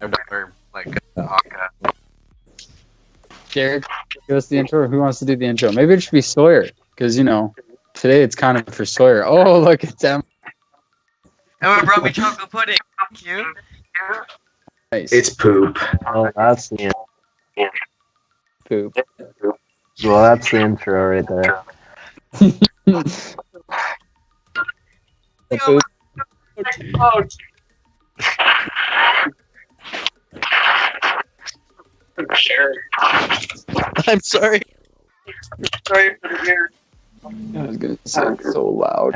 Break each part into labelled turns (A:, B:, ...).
A: or like Aka.
B: Jared, give us the intro. Or who wants to do the intro? Maybe it should be Sawyer, because today it's kind of for Sawyer. Oh, look at them.
A: Emma brought me chocolate pudding. Cute.
B: Nice.
C: It's poop.
D: Oh, that's the
B: poop.
D: Well, that's the intro right there.
B: The poop.
A: I'm sorry. Sorry for the ear.
B: I was gonna say it so loud.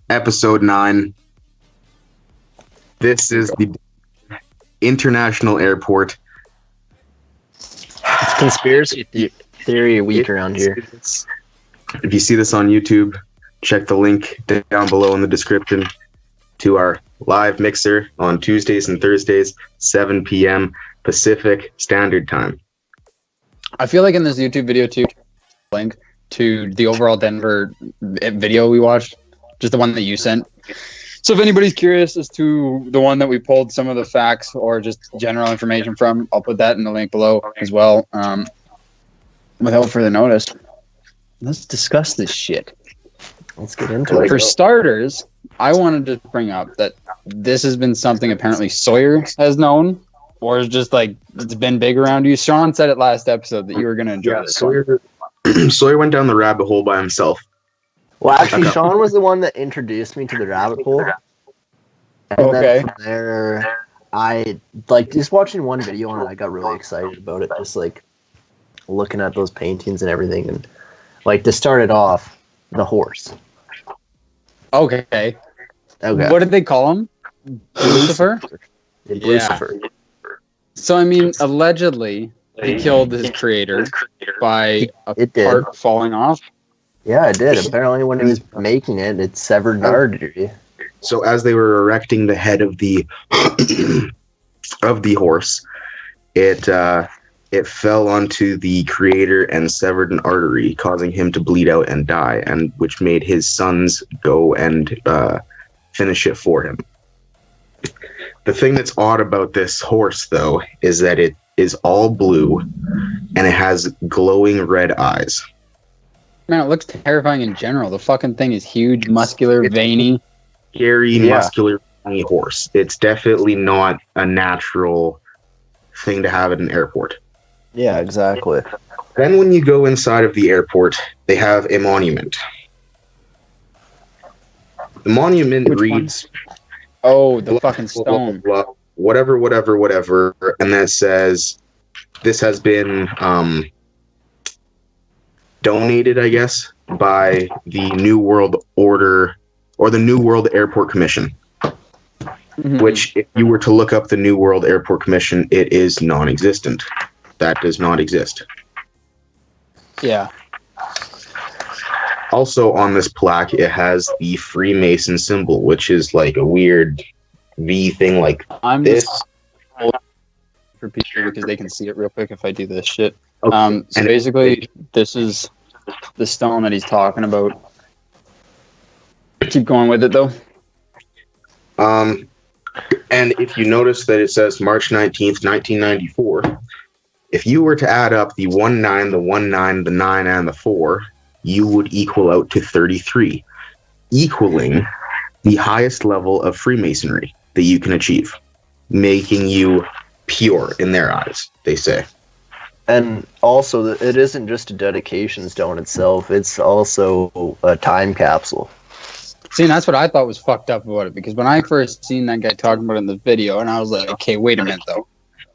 C: Episode 9. This is the International Airport.
D: It's conspiracy theory week around here.
C: If you see this on YouTube, check the link down below in the description to our live mixer on Tuesdays and Thursdays, 7 p.m. Pacific Standard Time.
B: I feel like in this YouTube video too, link to the overall Denver video we watched, just the one that you sent. So if anybody's curious as to the one that we pulled some of the facts or just general information from, I'll put that in the link below as well. Without further notice, let's discuss this shit.
D: Let's get into it.
B: For starters, I wanted to bring up that this has been something apparently Sawyer has known, or is just like it's been big around you. Sean said it last episode that you were going to enjoy this.
C: Sawyer went down the rabbit hole by himself.
D: Well, actually, Sean was the one that introduced me to the rabbit hole. And then from there, I just watching one video and I got really excited about it. Just like looking at those paintings and everything, and to start it off, the horse.
B: Okay. What did they call him? Lucifer?
D: Lucifer.
B: So, I mean, allegedly, he killed his creator by a part falling off.
D: Yeah, it did. Apparently, when he was making it, it severed the artery.
C: So, as they were erecting the head of the horse, it fell onto the creator and severed an artery, causing him to bleed out and die, and which made his sons go and finish it for him. The thing that's odd about this horse, though, is that it is all blue and it has glowing red eyes.
B: Man, it looks terrifying in general. The fucking thing is huge, muscular, veiny.
C: Scary, muscular, veiny horse. It's definitely not a natural thing to have at an airport.
D: Yeah, exactly.
C: Then when you go inside of the airport, they have a monument. The monument reads...
B: Oh, the fucking stone.
C: Whatever. And that says, this has been donated, I guess, by the New World Order or the New World Airport Commission. Mm-hmm. Which, if you were to look up the New World Airport Commission, it is non-existent. That does not exist.
B: Yeah.
C: Also on this plaque, it has the Freemason symbol, which is like a weird V thing like this.
B: For people because they can see it real quick if I do this shit. Okay. So basically, this is the stone that he's talking about. Keep going with it, though.
C: And if you notice that it says March 19th, 1994, if you were to add up the 19, the 19, the 9, and the 4, you would equal out to 33, equaling the highest level of Freemasonry that you can achieve, making you pure in their eyes, they say.
D: And also, it isn't just a dedication stone itself, it's also a time capsule.
B: See, and that's what I thought was fucked up about it, because when I first seen that guy talking about it in the video, and I was like, okay, wait a minute, though.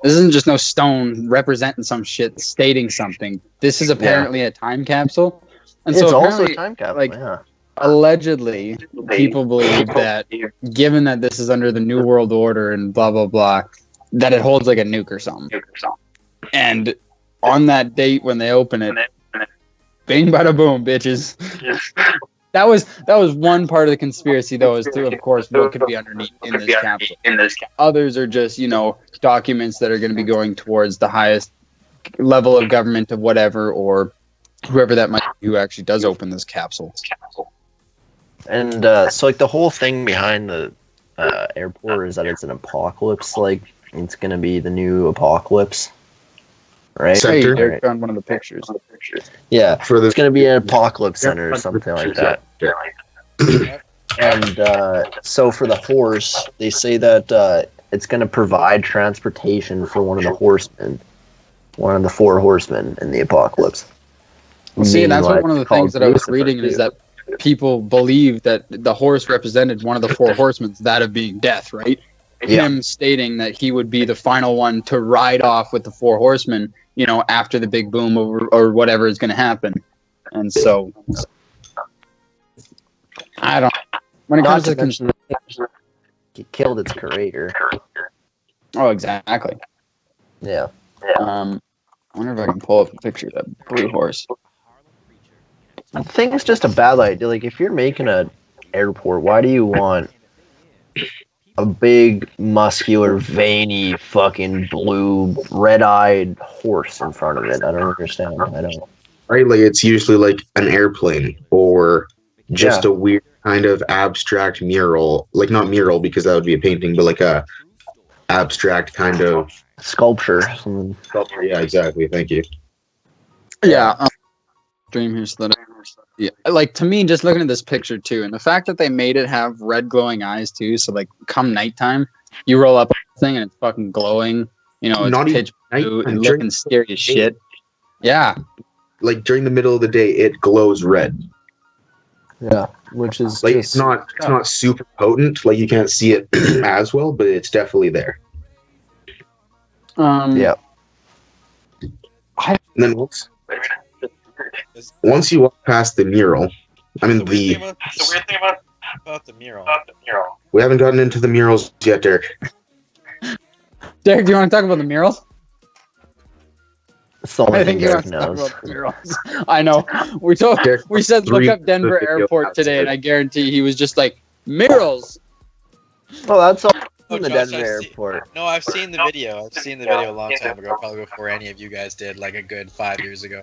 B: This isn't just no stone representing some shit, stating something. This is apparently a time capsule. And
D: it's
B: so
D: also a time capsule,
B: allegedly, people believe that, given that this is under the New World Order and blah, blah, blah, that it holds like a nuke or something. And on that date when they open it, bing, bada, boom, bitches. That was one part of the conspiracy, though, as to, of course, what could be underneath in this capsule. Others are just, documents that are going to be going towards the highest level of government of whatever, or whoever that might be who actually does open this capsule.
D: And so, the whole thing behind the airport is that it's an apocalypse. Like it's gonna be the new apocalypse, right?
B: Hey,
C: Center.
B: Derek found one of the pictures.
D: Yeah,
C: For the
D: it's gonna be an apocalypse center or something like that. And so for the horse, they say that it's gonna provide transportation for one of the horsemen, one of the four horsemen in the apocalypse.
B: Well, see, and that's what one of the
D: called
B: things that I was
D: Lucifer,
B: reading is
D: too.
B: that people believe that the horse represented one of the four horsemen, that of being death, right?
D: Yeah.
B: Him stating that he would be the final one to ride off with the four horsemen, you know, after the big boom or whatever is going to happen. And so, I don't. When it comes
D: Not
B: to
D: to mention, it killed its creator.
B: oh, exactly.
D: Yeah.
B: I wonder if I can pull up a picture of that blue horse.
D: I think it's just a bad idea. Like, if you're making an airport, why do you want a big, muscular, veiny, fucking blue, red-eyed horse in front of it? I don't understand. I don't.
C: Right, like it's usually like an airplane or just
D: Yeah.
C: a weird kind of abstract mural. Like not mural because that would be a painting, but like a abstract kind of
D: Sculpture. Something.
C: sculpture. Yeah, exactly. Thank you.
B: Yeah. Stream here so that yeah, like to me, just looking at this picture too, and the fact that they made it have red glowing eyes too, so like come nighttime, you roll up the thing and it's fucking glowing. You know, it's
C: Not even
B: pitch blue
C: nighttime,
B: and
C: during
B: looking scary as shit. Yeah,
C: Like during the middle of the day, it glows red.
D: Yeah. Which is
C: Like
D: just...
C: it's not super potent. Like you can't see it as well, but it's definitely there.
D: Yeah.
C: And then once you walk past the mural, I mean
A: The weird thing about the mural.
C: we haven't gotten into the murals yet, Derek.
B: Derek, do you want to talk about the murals?
D: It's the only
B: I
D: thing
B: think you
D: Derek
B: want to talk
D: knows.
B: about the murals. I know.
C: Derek,
B: We said look
C: three
B: up Denver
C: video
B: Airport
C: outside.
B: today, and I guarantee he was just like murals.
D: Well, that's all
A: Oh,
D: in the
A: Josh,
D: Denver
A: I see-
D: airport.
A: No, I've seen the video. I've seen the video a long time ago, probably before any of you guys did, like a good 5 years ago.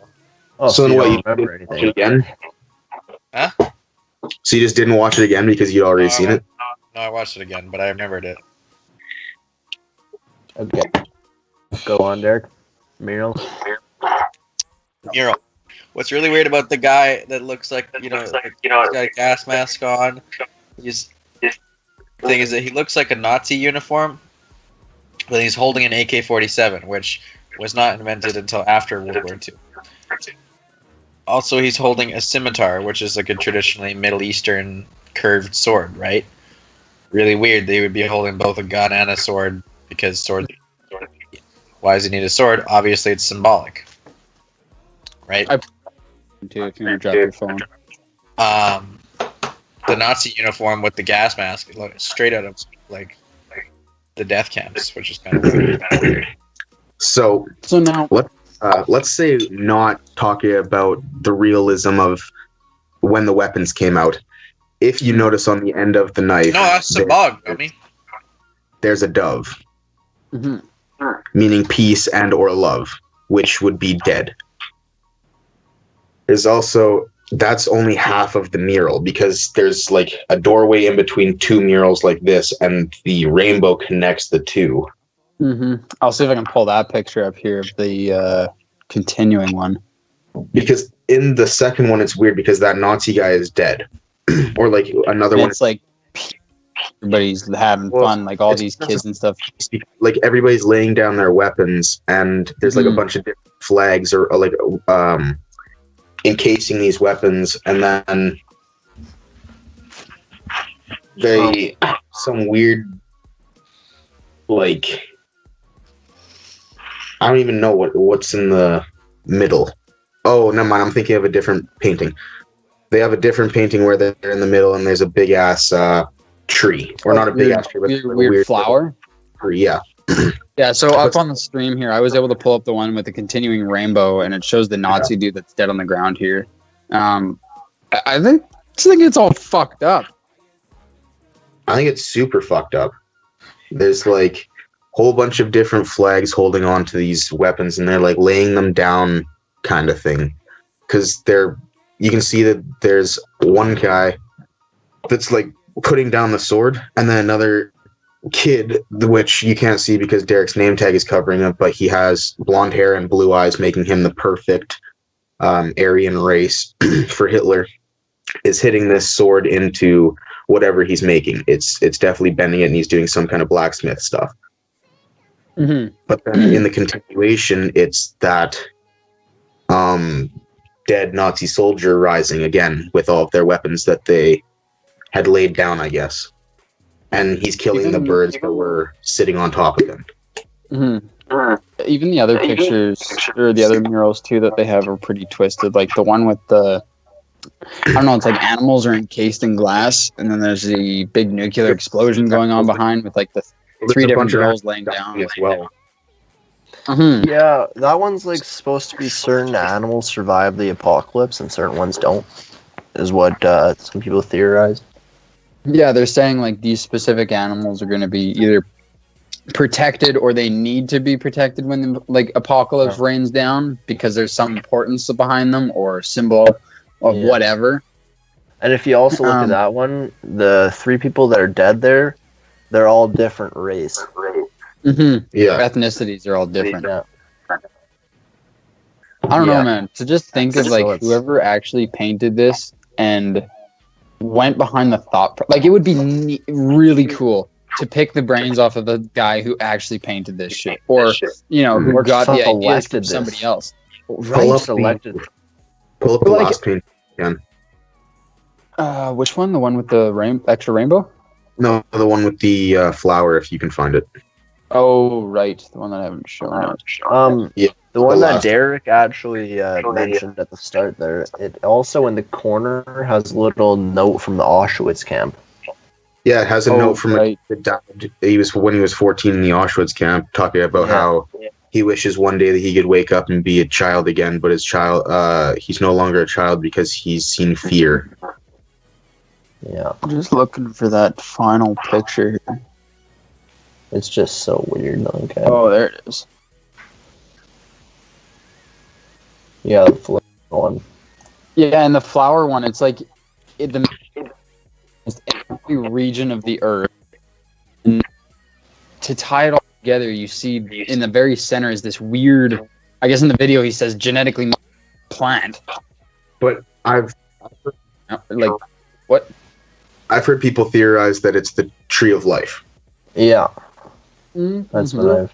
D: Oh,
C: So then
D: you
C: what,
D: don't
C: you
D: remember
C: didn't watch
D: anything?
C: it again?
A: Huh?
C: So you just didn't watch it again because you'd already seen it?
A: No, I watched it again, but I remembered it.
D: Okay. Go on, Derek. Mural.
A: Mural. What's really weird about the guy that looks like, he's got a gas mask on. Thing is that he looks like a Nazi uniform, but he's holding an AK-47, which was not invented until after World War II. Also, he's holding a scimitar, which is like a traditionally Middle Eastern curved sword, right? Really weird. They would be holding both a gun and a sword because sword. Why does he need a sword? Obviously, it's symbolic, right?
B: Too, if you want to drop your phone.
A: The Nazi uniform with the gas mask, straight out of like the death camps, which is kind of weird.
C: So
B: So now,
C: let's say not talking about the realism of when the weapons came out. If you notice on the end of the knife,
A: No, that's symbolic, dummy.
C: there's a dove,
B: mhm.
C: meaning peace and or love, which would be dead. There's also, that's only half of the mural because there's like a doorway in between two murals like this, and the rainbow connects the two.
B: I'll see if I can pull that picture up here of the continuing one.
C: Because in the second one, it's weird because that Nazi guy is dead, or like another
B: And
C: one.
B: it's like everybody's having
C: Well,
B: fun, like all
C: it's-
B: these kids and stuff.
C: Like everybody's laying down their weapons, and there's like a
B: Mhm.
C: bunch of different flags or like encasing these weapons, and then they some weird like I don't even know what's in the middle. Oh, never mind. I'm thinking of a different painting. They have a different painting where they're in the middle, and there's a big ass tree, or not a big ass tree, but
B: weird flower.
C: tree. Yeah.
B: Yeah, so up on the stream here, I was able to pull up the one with the continuing rainbow, and it shows the Nazi dude that's dead on the ground here. I think it's all fucked up.
C: I think it's super fucked up. There's like a whole bunch of different flags holding on to these weapons, and they're like laying them down kind of thing. Because you can see that there's one guy that's like putting down the sword, and then another kid, which you can't see because Derek's name tag is covering him, but he has blonde hair and blue eyes, making him the perfect Aryan race for Hitler, is hitting this sword into whatever he's making. It's definitely bending it, and he's doing some kind of blacksmith stuff.
B: Mm-hmm.
C: But then in the continuation, it's that dead Nazi soldier rising again with all of their weapons that they had laid down, I guess. And he's killing the birds that were sitting on top of him.
B: Mm-hmm. Even the other pictures, or the other murals too, that they have are pretty twisted. Like the one with the, I don't know, it's like animals are encased in glass, and then there's the big nuclear explosion going on behind with like the three different girls laying down
C: as well.
B: Mm-hmm.
D: Yeah, that one's like supposed to be certain animals survive the apocalypse and certain ones don't, is what some people theorized.
B: Yeah, they're saying like these specific animals are going to be either protected or they need to be protected when the like apocalypse rains down because there's some importance behind them or symbol of whatever.
D: And if you also look at that one, the 3 people that are dead there, they're all different race.
B: Mm-hmm.
C: Yeah.
B: Ethnicities are all different.
D: Yeah.
B: I don't know, man. To just think of like whoever actually painted this and went behind the thought, like it would be really cool to pick the brains off of the guy who actually painted this shit, or you know, who got the ideas from somebody else.
C: Pull up the last paint again.
B: Which one? The one with the extra rainbow?
C: No, the one with the flower, if you can find it.
B: Oh, right. The one that I haven't shown.
C: Yeah,
D: the one that Derek actually mentioned at the start there, it also in the corner has a little note from the Auschwitz camp.
C: Yeah, it has a note from a kid that died. He was when he was 14 in the Auschwitz camp, talking about how he wishes one day that he could wake up and be a child again, but he's no longer a child because he's seen fear.
D: Yeah.
B: I'm just looking for that final picture here.
D: It's just so weird. Okay.
B: Oh, there it is.
D: Yeah, the flower one.
B: Yeah, and the flower one, it's like every region of the earth. And to tie it all together, you see in the very center is this weird, I guess in the video he says genetically plant.
C: But I've
B: like, what?
C: I've heard people theorize that it's the tree of life.
D: Yeah.
B: Mm-hmm.
D: That's what I've...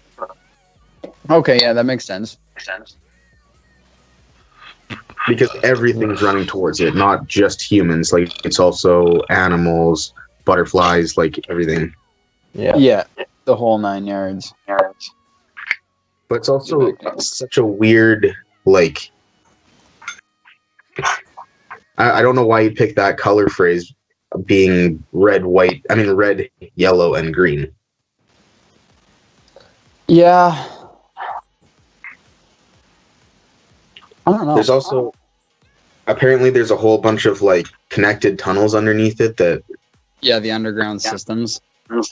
B: Okay, yeah, that makes sense.
C: Because everything's running towards it, not just humans. Like, it's also animals, butterflies, like, everything.
B: Yeah, the whole 9 yards.
C: But it's also such a weird, like... I don't know why you picked that color phrase, being red, yellow, and green.
B: Yeah. I don't know.
C: There's also... Apparently there's a whole bunch of, like, connected tunnels underneath it that...
B: Yeah, the underground systems.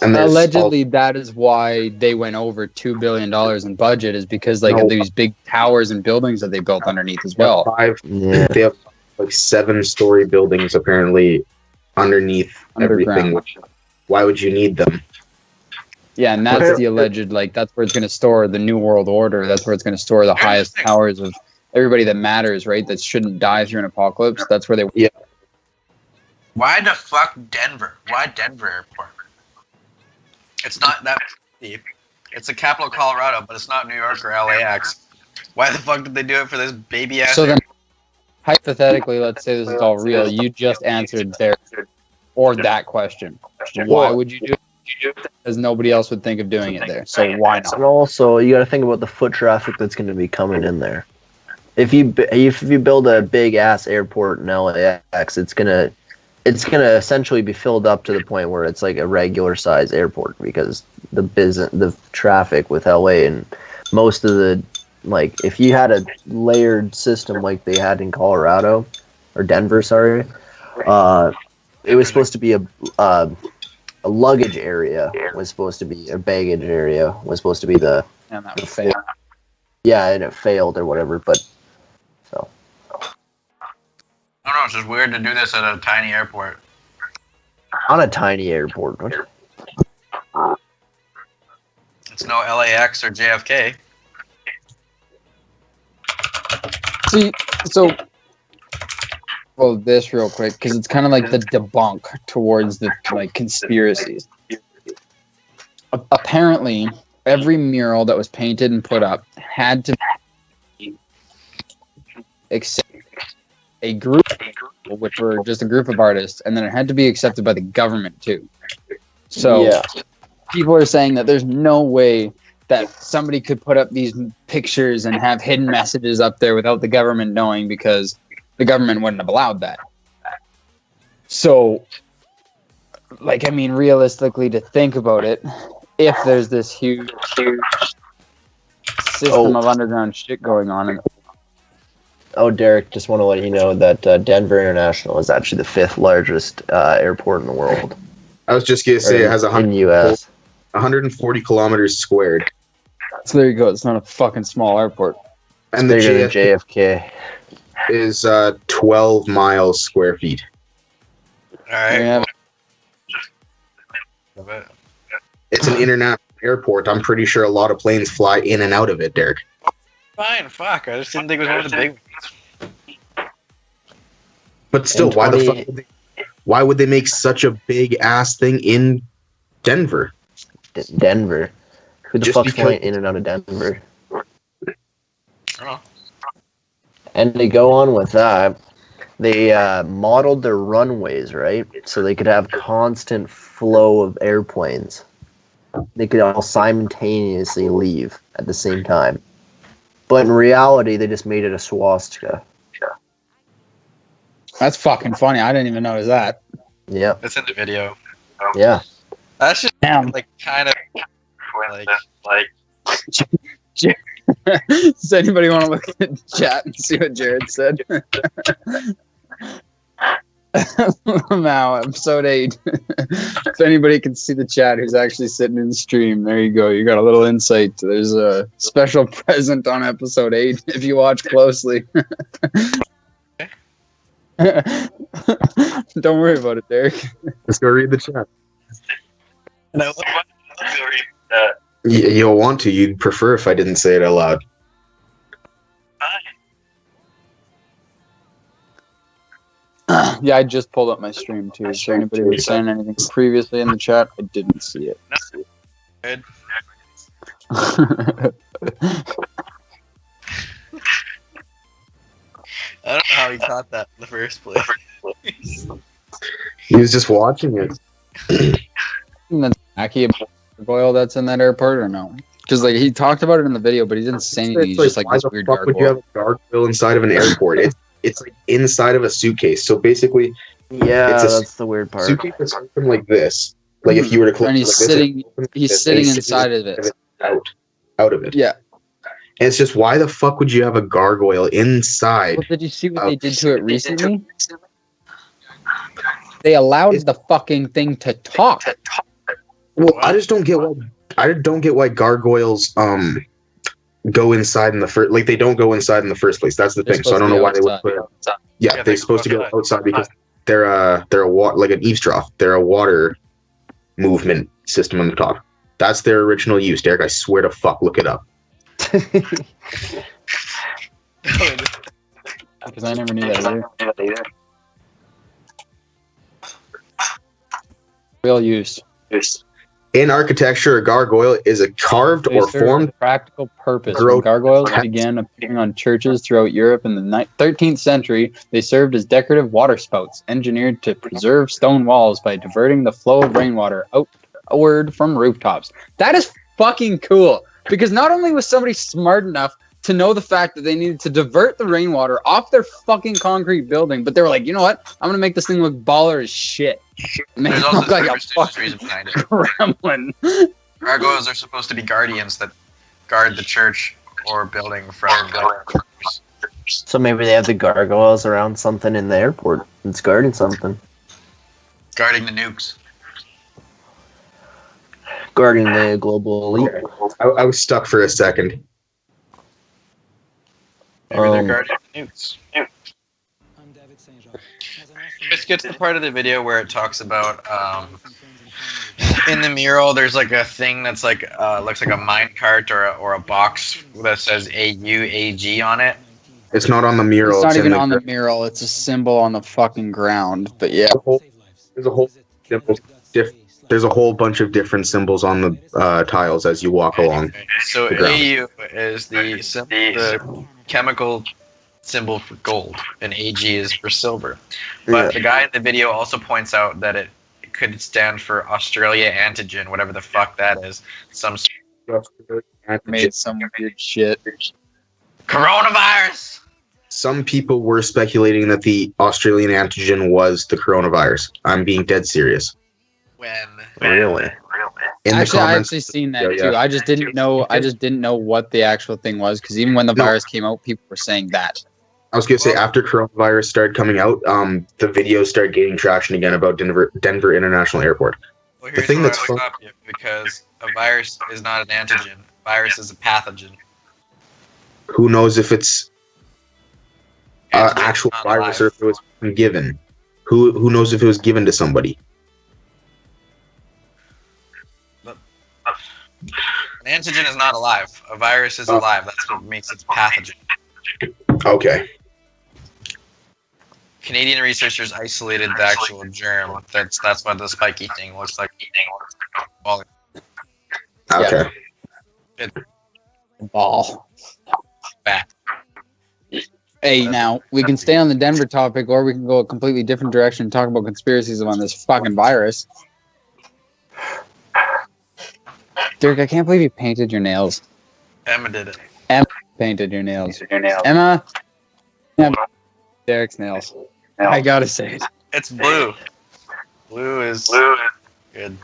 C: And
B: allegedly, that is why they went over $2 billion in budget, is because like of these big towers and buildings that they built underneath as well.
C: They have like 7-story buildings apparently underneath everything. Which, why would you need them?
B: Yeah, and that's the alleged, like, that's where it's going to store the New World Order. That's where it's going to store the highest powers of everybody that matters, right? That shouldn't die through an apocalypse. That's where they...
C: Yeah.
A: Why the fuck Denver? Why Denver Airport? It's not that deep. It's the capital of Colorado, but it's not New York or LAX. Why the fuck did they do it for this baby ass?
B: So then, hypothetically, let's say this is all real. You just answered there or that question. Why would you do it? Because nobody else would think of doing it there. So why not?
D: And also, you got to think about the foot traffic that's going to be coming in there. If you build a big ass airport in LAX, it's gonna essentially be filled up to the point where it's like a regular size airport, because the traffic with LA and most of the, like, if you had a layered system like they had in Colorado or Denver, sorry, it was supposed to be a luggage area was supposed to be a baggage area was supposed to be the
B: and that would fail.
D: Yeah, and it failed or whatever, but so.
A: I don't know, it's just weird to do this at a tiny airport.
D: On a tiny airport.
A: no LAX or JFK.
B: See, so well, this real quick because it's kind of like the debunk towards the like conspiracies. Apparently, every mural that was painted and put up had to be except a group, which were just a group of artists, and then it had to be accepted by the government too. So people are saying that there's no way that somebody could put up these pictures and have hidden messages up there without the government knowing, because the government wouldn't have allowed that. So, like, I mean, realistically, to think about it, if there's this huge system of underground shit going on. And
D: Derek, just want to let you know that Denver International is actually the 5th largest airport in the world.
C: I was just going to say it has
D: in US.
C: 140 kilometers squared.
B: So there you go. It's not a fucking small airport.
C: And the
D: Bigger than JFK
C: is 12 miles square feet.
A: All right.
B: Yeah.
C: It's an international airport. I'm pretty sure a lot of planes fly in and out of it, Derek.
A: Fine, fuck. I just didn't think it was one of the big ones.
C: But still, why would they make such a big ass thing in Denver?
D: Denver. Who the
C: Just
D: fuck's
C: because-
D: flying in and out of Denver?
A: Oh.
D: And to go on with that, they modeled their runways, right? So they could have constant flow of airplanes. They could all simultaneously leave at the same time. But in reality, they just made it a swastika.
B: That's fucking funny. I didn't even notice that.
D: Yep.
A: It's in the video.
D: Yeah.
A: That's just
B: Damn.
A: like kind of like
B: Does anybody want to look at the chat and see what Jared said? Now, episode 8. If anybody can see the chat who's actually sitting in the stream, there you go. You got a little insight. There's a special present on episode 8 if you watch closely. Don't worry about it, Derek.
C: Let's go read the chat.
A: No,
C: You'll want to. You'd prefer if I didn't say it out loud.
B: Yeah, I just pulled up my stream too. So anybody was saying anything previously in the chat, I didn't see it.
A: Good. I don't know how he caught that in the first place.
C: He was just watching it.
B: And then Aki gargoyle that's in that airport or no? Because like he talked about it in the video, but he didn't say anything. He's just like
C: why
B: this
C: the
B: weird
C: fuck would you
B: gargoyle.
C: have a gargoyle inside of an airport? It's like inside of a suitcase. So basically,
D: Yeah,
C: It's a
D: that's the weird part.
C: suitcase is open like this. Like if you were to close
B: And
C: it
B: he's
C: like
B: sitting.
C: this, it opens like
B: He's
C: this,
B: sitting
C: and
B: inside of it.
C: out of it.
B: Yeah.
C: And it's just, why the fuck would you have a gargoyle inside?
B: Well, did you see what they did to it recently? They allowed the fucking thing to talk.
C: Well, I just don't get why gargoyles go inside in the first, like, they don't go inside in the first place. That's the
B: They're
C: thing. So I don't know why they would
B: outside.
C: put it. Yeah,
A: Yeah,
C: they're supposed to go outside because they're a water, like an eaves trough. They're a water movement system on the top. That's their original use, Derek. I swear to fuck, look it up.
B: Because I never knew that either. Real use.
C: In architecture, a gargoyle is a carved
B: They
C: or
B: serve
C: formed.
B: a practical purpose.
C: throughout
B: When gargoyles
C: text.
B: began appearing on churches throughout Europe in the 13th century, they served as decorative waterspouts, engineered to preserve stone walls by diverting the flow of rainwater outward from rooftops. That is fucking cool. Because not only was somebody smart enough to know the fact that they needed to divert the rainwater off their fucking concrete building, but they were like, you know what? I'm gonna make this thing look baller as shit. Make
A: There's
B: it
A: also
B: look like a
A: superstitious
B: fucking
A: reason behind it.
B: gremlin.
A: Gargoyles are supposed to be guardians that guard the church or building from like, creatures.
D: So maybe they have the gargoyles around something in the airport. It's guarding something.
A: guarding the nukes.
D: Guarding the global elite.
C: I was stuck for a second.
A: Maybe they're
D: Um,
A: guarding the nukes. This gets to the part of the video where it talks about in the mural, there's like a thing that's like looks like a mine cart or a box that says AUAG on it.
C: It's not on the mural.
B: It's not even
C: in
B: on the mural. It's a symbol on the fucking ground. But yeah,
C: There's a whole there's a whole bunch of different symbols on the tiles as you walk along.
A: So
C: the ground.
A: AU is the chemical symbol for gold, and AG is for silver. But the guy in the video also points out that it could stand for Australia antigen, whatever the fuck that is.
B: made some weird shit.
A: Coronavirus!
C: Some people were speculating that the Australian antigen was the coronavirus. I'm being dead serious.
A: When?
D: Really?
C: In
B: Actually,
C: the
B: I
C: comments,
B: actually seen that too. I just didn't know. I just didn't know what the actual thing was because even when the virus came out, people were saying that.
C: I was gonna say after coronavirus started coming out, the videos started gaining traction again about Denver International Airport.
A: Well, here's
C: thing
A: where
C: that's
A: I will stop you, because a virus is not an antigen. A virus is a pathogen.
C: Who knows if it's
A: Antigen
C: actual
A: is not
C: virus
A: alive.
C: or if it was given? Who knows if it was given to somebody?
A: An antigen is not alive. A virus is alive. That's what makes it pathogen.
C: Okay.
A: Canadian researchers isolated the actual germ. That's what the spiky thing looks like.
C: Okay.
B: Ball.
A: Bat.
B: Hey, now we can stay on the Denver topic, or we can go a completely different direction and talk about conspiracies on this fucking virus. Dirk, I can't believe you painted your nails.
A: Emma did it.
B: Painted your nails. Emma. Derek's nails. I gotta say it.
A: It's blue. Blue is good.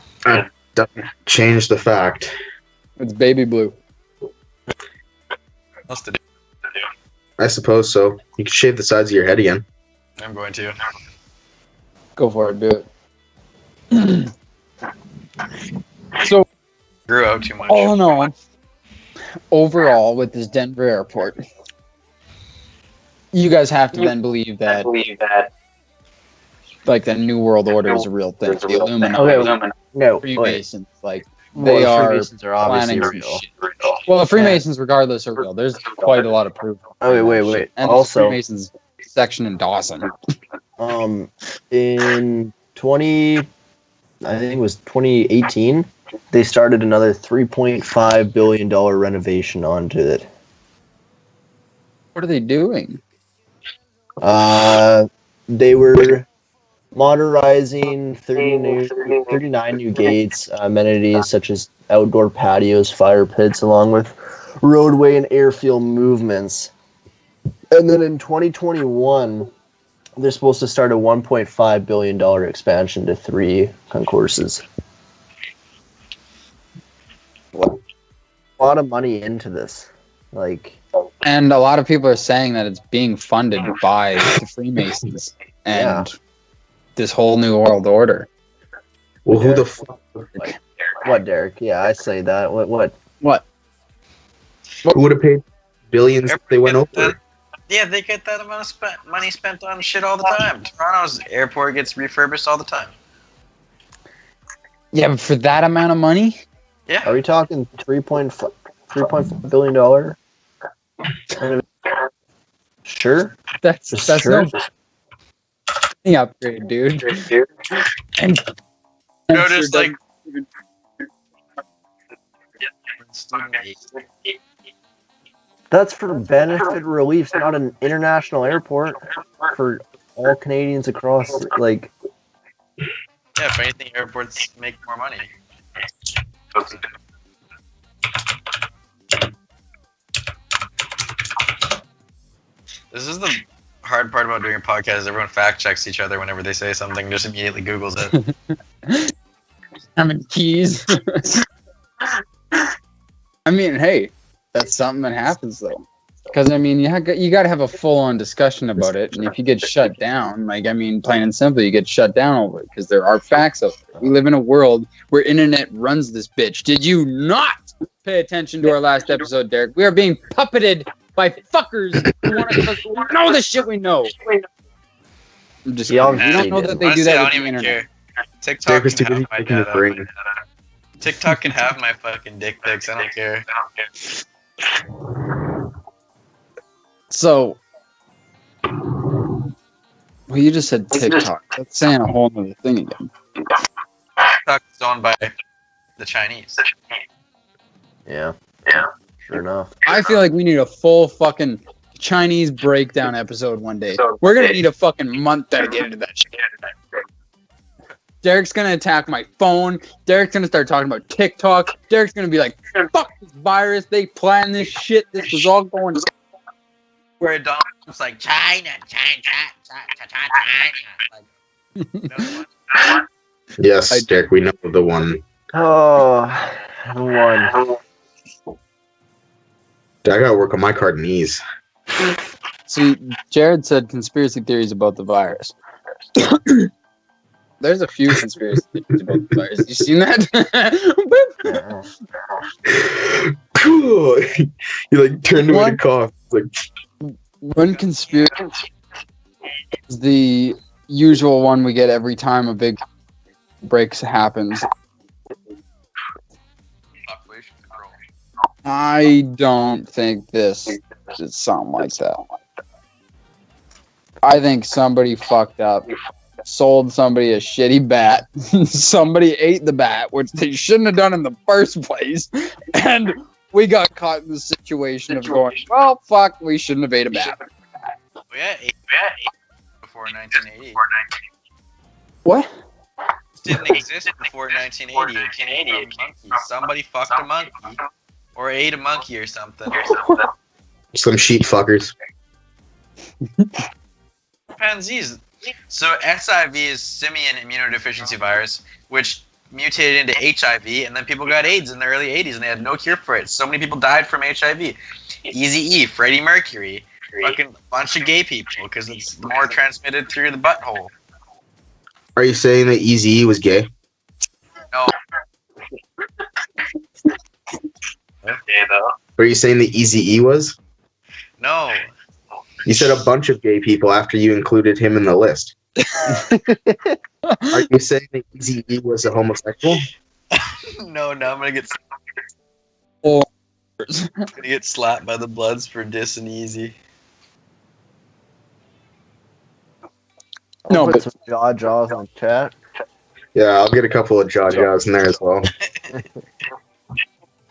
C: Doesn't change the fact.
B: It's baby blue.
A: What's to do?
C: I suppose so. You can shave the sides of your head again.
A: I'm going to.
B: Go for it. Do it. So,
A: Grew out too much.
B: all in all, overall, with this Denver airport, you guys have to then believe that, like, the New World Order is a real thing. The Illuminati,
D: No,
B: Freemasons, like,
D: Well,
B: they
D: the
B: are
D: Freemasons are obviously
B: planning some
D: real.
B: shit. Well, the Freemasons, regardless, are real. There's quite a lot of proof.
D: Oh, wait.
B: And
D: Also,
B: the Freemasons section in Dawson.
D: in I think it was 2018, they started another $3.5 billion renovation onto it.
B: What are they doing?
D: They were modernizing 39 new gates, amenities such as outdoor patios, fire pits, along with roadway and airfield movements. And then in 2021, they're supposed to start a $1.5 billion expansion to 3 concourses. A lot of money into this.
B: And a lot of people are saying that it's being funded by the Freemasons and this whole New World Order.
C: Well, who the fuck?
D: What, Derek? Yeah, I say that. What?
C: Who would have paid billions if they went over?
A: Yeah, they get that amount of money spent on shit all the time. Toronto's airport gets refurbished all the time.
B: Yeah, but for that amount of money?
A: Yeah.
D: Are we talking $3.5 billion? Sure.
B: That's
D: sure.
B: no upgrade, dude. And
A: No, just like
D: That's for benefit relief, not an international airport for all Canadians across.
A: yeah, if anything, airports make more money. This is the hard part about doing a podcast. Is everyone fact checks each other whenever they say something, just immediately Googles it.
B: I'm in keys. I mean, hey, that's something that happens though. Because I mean, you got to have a full-on discussion about it, and if you get shut down, like I mean, plain and simple, you get shut down over it because there are facts out there. We live in a world where internet runs this bitch. Did you not pay attention to our last episode, Derek? We are being puppeted by fuckers who want to know the shit we know. I'm just
D: Yeah,
B: kidding. We don't know that they do
A: Honestly,
B: that
A: I
B: with
A: don't
B: the
A: even
B: internet.
A: care. TikTok
C: was too
A: can
C: busy
A: have my
C: taking his
A: data.
C: brain.
A: TikTok can have my fucking dick pics. I don't care.
B: So, well, you just said TikTok. That's saying a whole other thing again.
A: TikTok is owned by the Chinese.
D: Yeah. Sure enough.
B: I feel like we need a full fucking Chinese breakdown episode one day. We're gonna need a fucking month dedicated to that shit. Derek's gonna attack my phone. Derek's gonna start talking about TikTok. Derek's gonna be like, fuck this virus. They planned this shit. This was all going
A: Where Donald's like, China. Like, you know the one?
C: Yes, Derek, we know the one.
D: Oh, one.
C: I gotta work on my Cardinese.
B: See, Jared said conspiracy theories about the virus. There's a few conspiracy theories about the virus. You seen that?
C: Cool. You like turned away to cough. Like,
B: One conspiracy is the usual one we get every time a big break happens.
A: Population control.
B: I don't think this is something like that. I think somebody fucked up, sold somebody a shitty bat. Somebody ate the bat, which they shouldn't have done in the first place. And we got caught in the situation of going, well, fuck, we shouldn't have ate a bat.
A: We had eight before 1980.
B: What?
A: It didn't exist before 1980. It came from monkeys. Somebody fucked a monkey. Or ate a monkey or something.
C: some sheep fuckers.
A: Chimpanzees. So SIV is simian immunodeficiency virus, which mutated into HIV, and then people got AIDS in the early 80s, and they had no cure for it. So many people died from HIV. Eazy-E, Freddie Mercury, fucking bunch of gay people, because it's more transmitted through the butthole.
C: Are you saying that Eazy-E was gay?
A: No.
E: Okay, though.
C: Are you saying that Eazy-E was?
A: No.
C: You said a bunch of gay people after you included him in the list. Are you saying that Eazy-E was a homosexual?
A: No, I'm gonna get
B: Oh.
A: slapped by the Bloods for dissing Easy.
B: No,
D: I'll put
B: but-
D: some jaws on chat.
C: Yeah, I'll get a couple of jaws in there as well.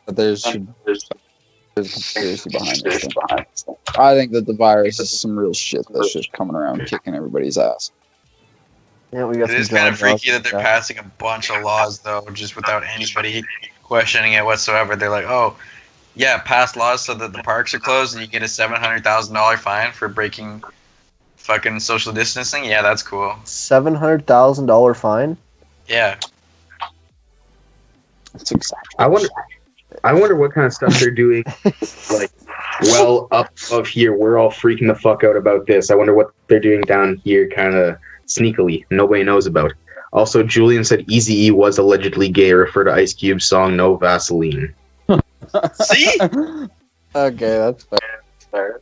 B: But there's a conspiracy behind this thing. I think that the virus is some real shit that's just coming around kicking everybody's ass.
D: Yeah, we got
A: It
D: some
A: is kind of
D: jaws
A: freaky
D: on
A: that they're
D: chat.
A: passing a bunch of laws, though, just without anybody questioning it whatsoever. They're like, oh, yeah, pass laws so that the parks are closed and you get a $700,000 fine for breaking fucking social distancing. Yeah, that's cool.
D: $700,000 fine.
A: Yeah.
B: That's exactly.
C: I wonder what kind of stuff they're doing. Like, well, up of here, we're all freaking the fuck out about this. I wonder what they're doing down here, kind of sneakily. Nobody knows about. Also, Julian said Eazy-E was allegedly gay. Refer to Ice Cube's song "No Vaseline."
A: See?
B: Okay, that's fair.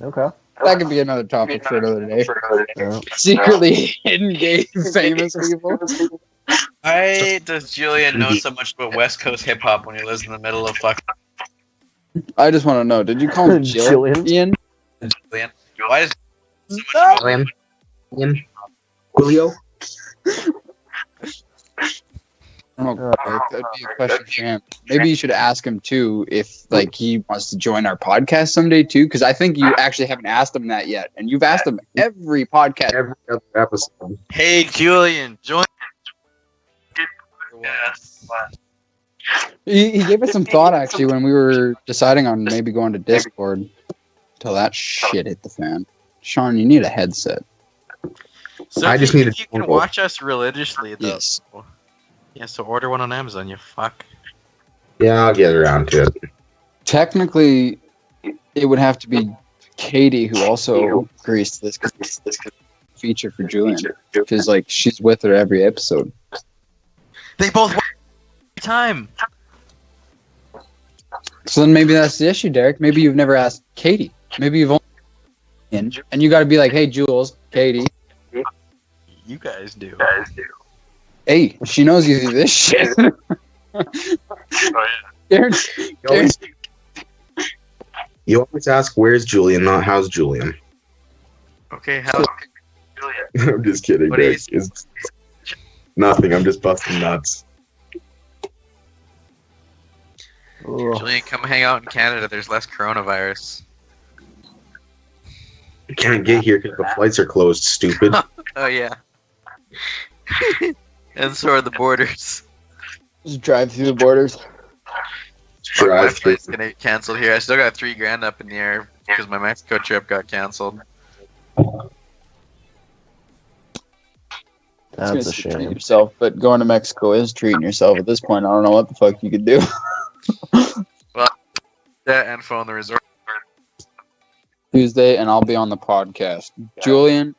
D: Okay.
B: That could be another topic for another day.
D: Yeah.
B: Secretly hidden gay famous people.
A: Why does Julian know so much about West Coast hip hop when he lives in the middle of fucking
B: I just want to know, did you call him
D: Jillian?
B: Jillian?
A: Julian? Why does so much about
C: Julian? Julio?
B: Oh, that'd be a question for him. Maybe you should ask him too if like he wants to join our podcast someday too, because I think you actually haven't asked him that yet, and you've asked him every podcast.
C: Every other episode.
A: Hey Julian, join.
E: Yes.
B: He gave us some thought actually when we were deciding on maybe going to Discord till that shit hit the fan. Sean, you need a headset.
A: So
C: I just need a
A: you can
C: dongle.
A: watch us religiously though.
B: Yes.
A: Yeah, so order one on Amazon, you fuck.
C: Yeah, I'll get around to it.
B: Technically, it would have to be Katie who also agrees to this feature for Julian, because like she's with her every episode.
A: They both watch every time.
B: So then maybe that's the issue, Derek. Maybe you've never asked Katie. Maybe you've only and you got to be like, hey, Jules, Katie.
A: You guys do.
B: Hey, she knows you do this shit.
E: Oh
B: Karen,
C: You always ask, "Where's Julian?" Not "How's Julian?"
A: Okay, how?
E: yeah.
C: I'm just kidding.
A: What do you
C: Greg. It's nothing. I'm just busting nuts.
D: Ugh.
A: Julian, come hang out in Canada. There's less coronavirus.
C: I can't get here because the flights are closed. Stupid.
A: Oh yeah. And so are the borders.
B: just drive through the borders.
A: Fuck, my
C: Drive through.
A: flight's gonna get canceled here. I still got $3,000 up in the air because my Mexico trip got canceled.
D: That's a
B: It's gonna treat
D: shame.
B: yourself, but going to Mexico is treating yourself at this point. I don't know what the fuck you could do.
A: That and phone the resort.
B: Tuesday, and I'll be on the podcast. Julian,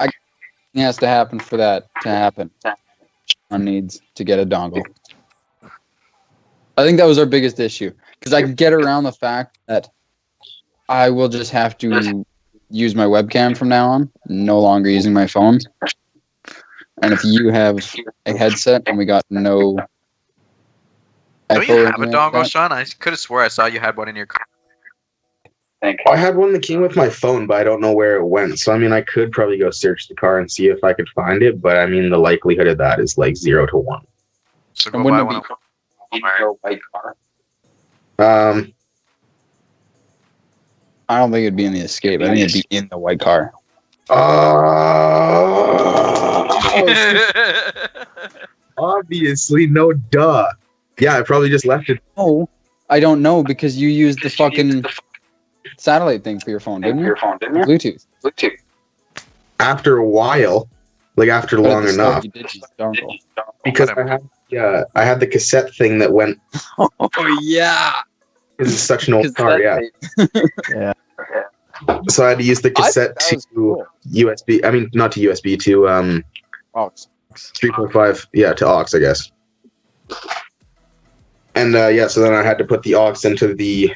B: it has to happen for that to happen. One needs to get a dongle. I think that was our biggest issue because I can get around the fact that I will just have to use my webcam from now on, no longer using my phone. And if you have a headset and we got no
A: Don't
B: echo
A: you
B: or
A: have a
B: anything like
A: dongle,
B: that,
A: Sean? I could have swore I saw you had one in your car.
C: I had one that came with my phone, but I don't know where it went. So I mean, I could probably go search the car and see if I could find it. But I mean, the likelihood of that is like 0 to 1.
A: So
B: and
A: go buy
B: wouldn't
A: one.
B: it be in
A: Alright.
B: your white car?
C: Um,
B: I don't think it'd be in the Escape. I think it'd be in the white car.
C: obviously, no duh. Yeah, I probably just left it.
B: No, I don't know because you used the fucking satellite thing for your phone, didn't you? Bluetooth.
C: After a while, like after
B: But at
C: long
B: the start,
C: enough,
B: you did use the dongle.
C: because I had the cassette thing that went.
B: Oh yeah.
C: Because it's such an old car, yeah.
D: Yeah.
C: So I had to use the cassette
B: that was
C: to
B: cool.
C: USB. I mean, not to USB, to
B: Oh,
C: 3.5. Yeah, to aux, I guess. And yeah, so then I had to put the aux into the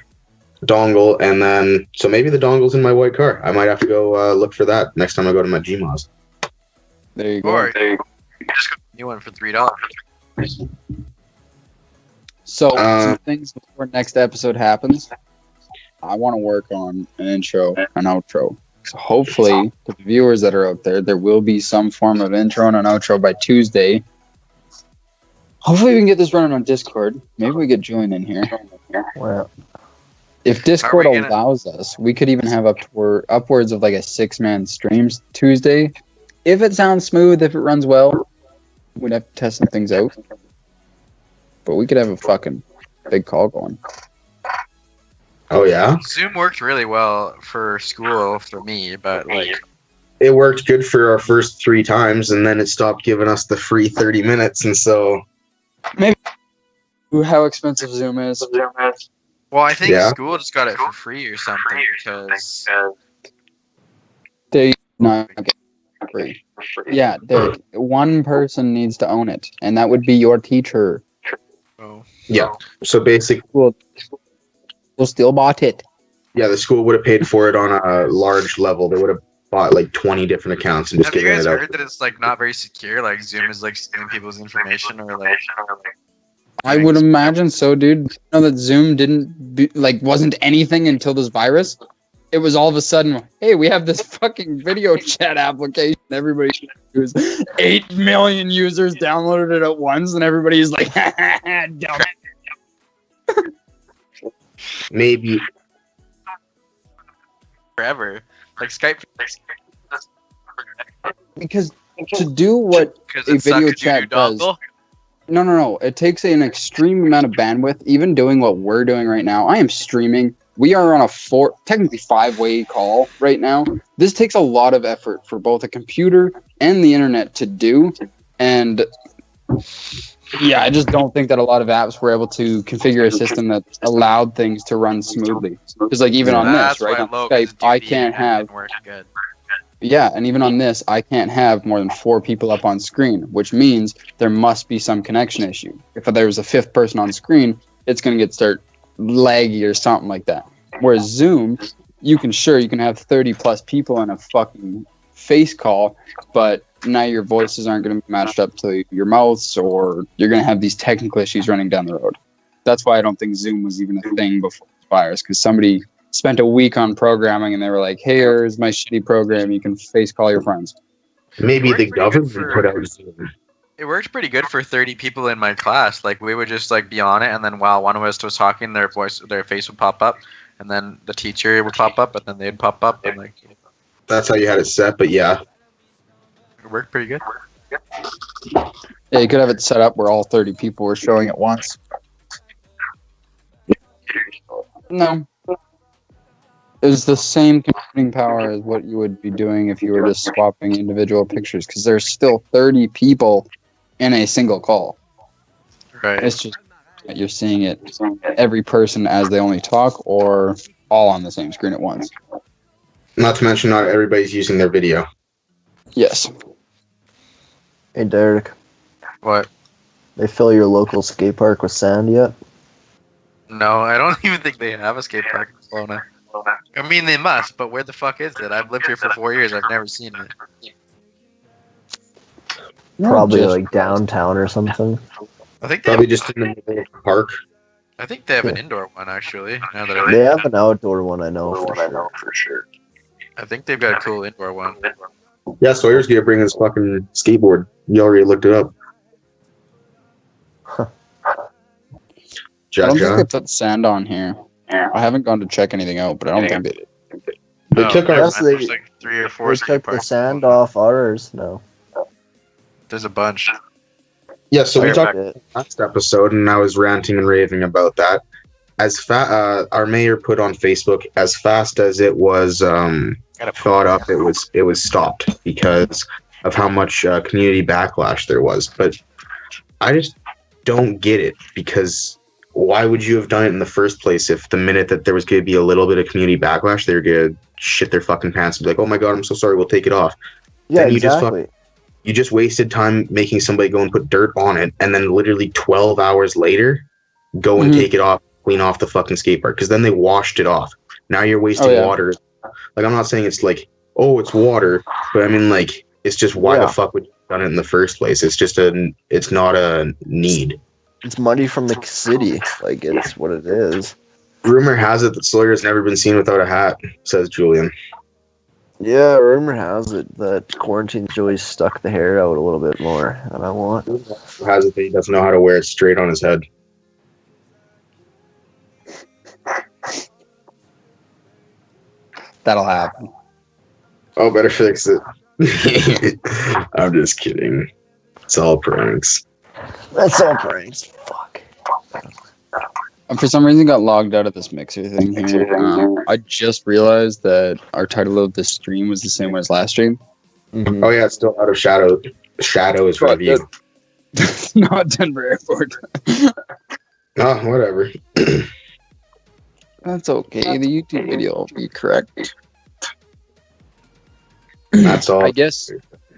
C: dongle, and then so maybe the dongle's in my white car. I might have to go look for that next time I go to my Gmos.
B: there you go.
A: Or you just got a new one for $3.
B: So,
C: Uh,
B: some things before next episode happens. I want to work on an intro, an outro. So hopefully, to the viewers that are out there, there will be some form of intro and an outro by Tuesday. Hopefully, we can get this running on Discord. Maybe we get Julian in here.
D: Well,
B: If Discord
A: Are we gonna-
B: allows us, we could even have upwards of like a 6-man streams Tuesday. If it sounds smooth, if it runs well, we'd have to test some things out. But we could have a fucking big call going.
C: Oh yeah,
A: Zoom worked really well for school for me, but like
C: it worked good for our first 3 times, and then it stopped giving us the free 30 minutes, and so
B: How expensive Zoom is.
A: well, I think
C: Yeah.
A: school just got it for free or something because
B: They not get free. Yeah, Derek, one person needs to own it, and that would be your teacher.
A: oh,
C: yeah. So basically,
B: We'll still bought it.
C: yeah, the school would have paid for it on a large level. They would have bought like 20 different accounts and just
A: have you
C: given
A: guys
C: it out.
A: heard that it's like not very secure? Like Zoom is like stealing people's information or like
B: I would imagine so, dude. You know that Zoom wasn't anything until this virus. It was all of a sudden, hey, we have this fucking video chat application. Everybody uses 8 million users downloaded it at once, and everybody's like, dumb.
C: Maybe
A: forever. Like Skype
B: Because to do what
A: because
B: a
A: it
B: video
A: sucks
B: chat
A: you dongle.
B: does. No. It takes an extreme amount of bandwidth. Even doing what we're doing right now, I am streaming. We are on a technically 5-way call right now. This takes a lot of effort for both a computer and the internet to do. And yeah, I just don't think that a lot of apps were able to configure a system that allowed things to run smoothly. Because like even on
A: That's
B: this, right,
A: why
B: on
A: Logan's
B: Skype, I
A: DV
B: can't have
A: didn't work good.
B: yeah, and even on this, I can't have more than 4 people up on screen, which means there must be some connection issue. If there was a 5th person on screen, it's going to start laggy or something like that. Whereas Zoom, you can have 30 plus people in a fucking face call, but now your voices aren't going to be matched up to your mouths, or you're going to have these technical issues running down the road. That's why I don't think Zoom was even a thing before this virus, because somebody spent a week on programming and they were like, hey, here's my shitty program. You can face call your friends.
C: Maybe the government put out Zoom.
A: It worked pretty good for 30 people in my class. Like, we would just like be on it, and then while one of us was talking, their face would pop up, and then the teacher would pop up, and then they'd pop up, and like.
C: That's how you had it set, but yeah.
A: It worked pretty good.
B: Yeah, you could have it set up where all 30 people were showing at once. No. It was the same computing power as what you would be doing if you were just swapping individual pictures, because there's still 30 people in a single call.
A: Right.
B: It's just that you're seeing it every person as they only talk, or all on the same screen at once.
C: Not to mention, not everybody's using their video.
B: Yes.
D: Hey, Derek.
A: What?
D: They fill your local skate park with sand yet?
A: No, I don't even think they have a skate park in Kelowna. I mean, they must, but where the fuck is it? I've lived here for 4 years. I've never seen it.
D: Probably like downtown or something.
A: I think they
C: Probably
A: have,
C: just in the middle of the park.
A: I think they have an indoor one, actually. Now that
D: They have an outdoor one, I know for sure.
A: I think they've got a cool indoor one.
C: Yeah, Sawyer's gonna bring his fucking skateboard. You already looked it up.
B: I don't think
C: Jaja.
B: they put sand on here. I haven't gone to check anything out, but I don't think they did.
C: They took our.
D: Yes,
A: There's like 3 or 4
D: They
A: skate
D: took the
A: parks.
D: sand off ours. No.
A: There's a bunch.
C: Yeah, so we
A: Okay.
C: talked last episode, and I was ranting and raving about that. Our mayor put on Facebook, as fast as it was thought up, it was stopped because of how much community backlash there was. But I just don't get it, because why would you have done it in the first place if the minute that there was going to be a little bit of community backlash, they were going to shit their fucking pants and be like, oh my god, I'm so sorry, we'll take it off.
D: Yeah,
C: Then
D: exactly.
C: You just wasted time making somebody go and put dirt on it, and then literally 12 hours later, go and
B: Mhm.
C: take it off, clean off the fucking skate park, because then they washed it off. Now you're wasting
B: Oh, yeah.
C: water. Like, I'm not saying it's like, oh, it's water, but I mean, like, it's just why
D: Yeah.
C: the fuck would you have done it in the first place? It's just it's not a need.
D: It's money from the city. Like, it's what it is.
C: Rumor has it that Sawyer's never been seen without a hat, says Julian.
D: Yeah, rumor has it that Quarantine Joey stuck the hair out a little bit more than I want.
C: Has it that he doesn't know how to wear it straight on his head.
B: That'll happen.
C: Oh, better fix it. I'm just kidding. It's all pranks.
D: That's all pranks. Fuck.
B: For some reason, got logged out of this mixer thing here. I just realized that our title of this stream was the same one as last stream.
D: Mhm.
C: Oh yeah, it's still out of shadow. Shadow is
B: Right,
C: review.
B: Not Denver Airport.
C: Oh, whatever.
B: That's okay. The YouTube video will be correct.
C: That's all.
B: I guess,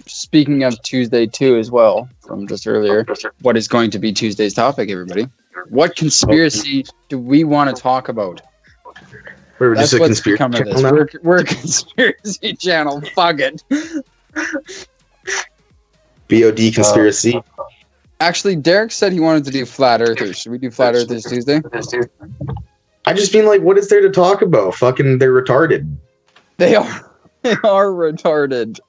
B: speaking of Tuesday too as well, from just earlier, what is going to be Tuesday's topic, everybody? What conspiracy do we want to talk about?
C: We're
B: That's
C: just a
B: what's
C: conspiracy
B: become of
C: channel
B: this.
C: now.
B: We're a conspiracy channel. Fuck it.
C: B.o.D. conspiracy.
B: Actually, Derek said he wanted to do flat earthers. Should we do flat earthers Tuesday?
C: I just mean, like, what is there to talk about? Fucking, they're retarded.
B: They are. They are retarded.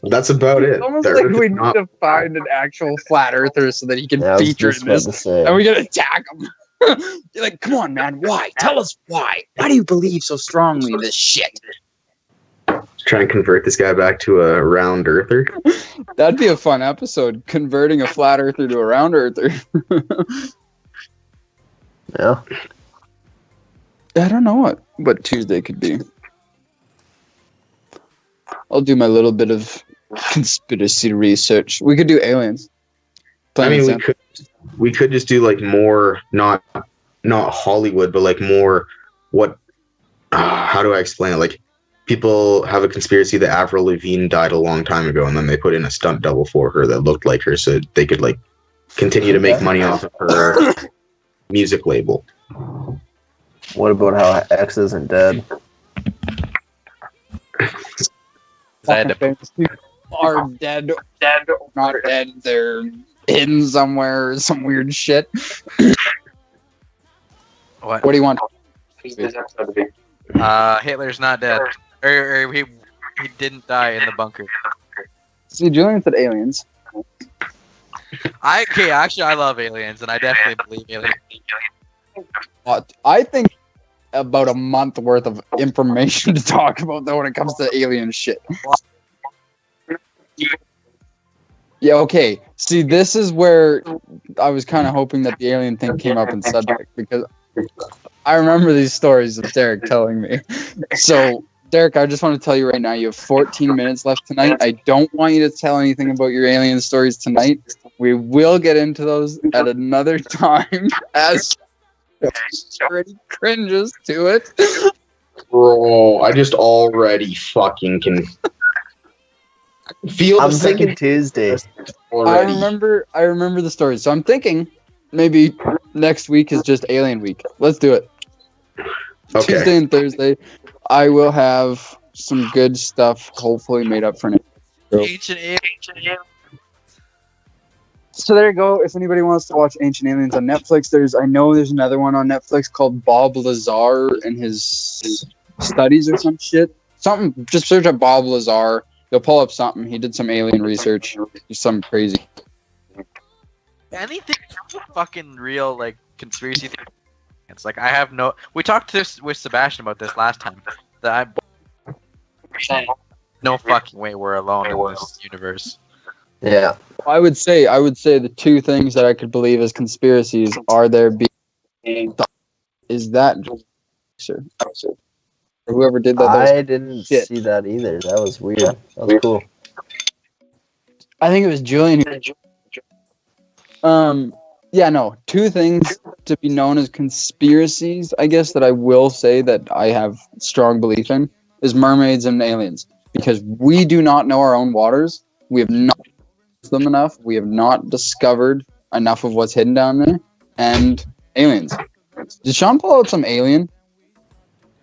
C: That's about it.
B: It's almost
C: They're
B: like we need
C: not-
B: to find an actual flat earther so that he can
D: Yeah, I was
B: feature
D: just
B: in
D: about
B: this.
D: to say.
B: And we gotta attack him. You're like, come on, man. Why? Tell us why. Why do you believe so strongly in this shit?
C: Try and convert this guy back to a round earther.
B: That'd be a fun episode. Converting a flat earther to a round earther.
D: Yeah.
B: I don't know what Tuesday could be. I'll do my little bit of conspiracy research. We could do aliens.
C: I mean,
B: Plain and
C: we could just do like more, not Hollywood, but like more what? How do I explain it? Like, people have a conspiracy that Avril Lavigne died a long time ago, and then they put in a stunt double for her that looked like her, so they could like continue to make money off of her music label.
D: What about how X isn't dead?
A: I had to
B: famous people are dead or not dead. They're hidden somewhere or some weird shit.
A: What?
B: What do you want?
A: Hitler's not dead. Or he didn't die in the bunker.
B: See, Julian said aliens.
A: Actually, I love aliens, and I definitely believe aliens.
B: I think about a month worth of information to talk about though when it comes to alien shit. Yeah, okay. See, this is where I was kind of hoping that the alien thing came up in subject because I remember these stories of Derek telling me. So, Derek, I just want to tell you right now, you have 14 minutes left tonight. I don't want you to tell anything about your alien stories tonight. We will get into those at another time as already cringes to it.
C: Bro, I just already fucking can feel
D: I'm
C: the
D: thinking
C: second
D: Tuesday.
C: already.
B: I remember the story. So I'm thinking maybe next week is just alien week. Let's do it.
C: Okay.
B: Tuesday and Thursday, I will have some good stuff hopefully made up for next.
A: Ancient aliens.
B: So there you go. If anybody wants to watch Ancient Aliens on Netflix, I know there's another one on Netflix called Bob Lazar and his studies or some shit. Something. Just search up Bob Lazar. You'll pull up something. He did some alien research. Some crazy.
A: Anything fucking real, like conspiracy theory. It's like I have no. We talked to this with Sebastian about this last time. That no fucking way we're alone in this universe.
D: Yeah.
B: I would say the two things that I could believe as conspiracies are there being. Is that sir? Whoever did that?
D: I didn't see that either. That was weird. That was cool.
B: I think it was Julian. Yeah, no. Two things to be known as conspiracies, I guess, that I will say that I have strong belief in is mermaids and aliens. Because we do not know our own waters. We have not them enough. We have not discovered enough of what's hidden down there. And aliens. Did Sean pull out some alien?